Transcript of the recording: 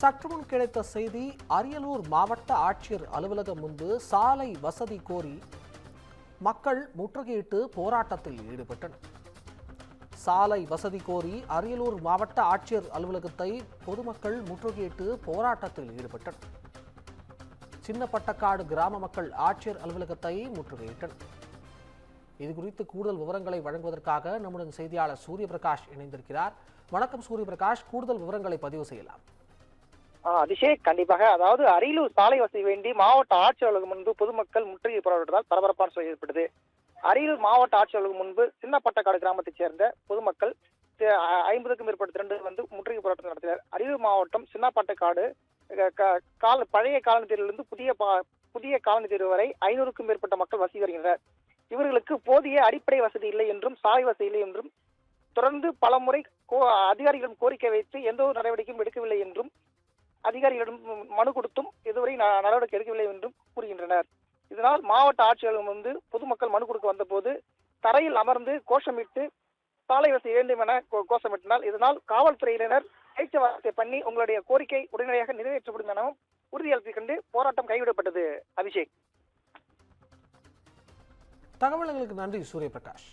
சற்றுமுன் கிடைத்த செய்தி. அரியலூர் மாவட்ட ஆட்சியர் அலுவலகம் முன்பு சாலை வசதி கோரி மக்கள் முற்றுகையிட்டு போராட்டத்தில் ஈடுபட்டனர். சாலை வசதி கோரி அரியலூர் மாவட்ட ஆட்சியர் அலுவலகத்தை பொதுமக்கள் முற்றுகையிட்டு போராட்டத்தில் ஈடுபட்டனர். சின்னப்பட்டக்காடு கிராம மக்கள் ஆட்சியர் அலுவலகத்தை முற்றுகையிட்டனர். இதுகுறித்து கூடுதல் விவரங்களை வழங்குவதற்காக நம்முடன் செய்தியாளர் சூரியபிரகாஷ் இணைந்திருக்கிறார். வணக்கம் சூரியபிரகாஷ், கூடுதல் விவரங்களை பதிவு செய்யலாம். அபிஷேக், கண்டிப்பாக. அதாவது அரியலூர் சாலை வசதி வேண்டி மாவட்ட ஆட்சியர் அலுவலகம் முன்பு பொதுமக்கள் முற்றுகை போராட்டத்தால் பரபரப்பான சூழல் ஏற்பட்டது. அரியலூர் மாவட்ட ஆட்சியர் அலுவலகம் முன்பு சின்னப்பட்டக்காடு கிராமத்தைச் சேர்ந்த பொதுமக்கள் 50க்கும் மேற்பட்ட திரண்டு வந்து முற்றுகை போராட்டம் நடத்தினர். அரியலூர் மாவட்டம் சின்னப்பட்டக்காடு பழைய காலனி தேர்விலிருந்து புதிய காலனி தேர்வு வரை 500க்கும் மேற்பட்ட மக்கள் வசித்து வருகின்றனர். இவர்களுக்கு போதிய அடிப்படை வசதி இல்லை என்றும் சாலை வசதி இல்லை என்றும் தொடர்ந்து பல முறை அதிகாரிகளிடம் கோரிக்கை வைத்து எந்த ஒரு நடவடிக்கையும் எடுக்கவில்லை என்றும் அதிகாரிகளிடம் மனு கொடுத்தும் இதுவரை நடவடிக்கை எடுக்கவில்லை என்றும் கூறுகின்றனர். இதனால் மாவட்ட ஆட்சியர்களும் வந்து பொதுமக்கள் மனு கொடுக்க வந்தபோது தரையில் அமர்ந்து கோஷமிட்டு சாலை வசதி வேண்டும் என கோஷமிட்டனர். இதனால் காவல்துறையினர் பேச்சுவார்த்தை பண்ணி உங்களுடைய கோரிக்கை உடனடியாக நிறைவேற்றப்படும் எனவும் உறுதியளித்துக் கொண்டு போராட்டம் கைவிடப்பட்டது. அபிஷேக், தகவல்களுக்கு நன்றி சூரியபிரகாஷ்.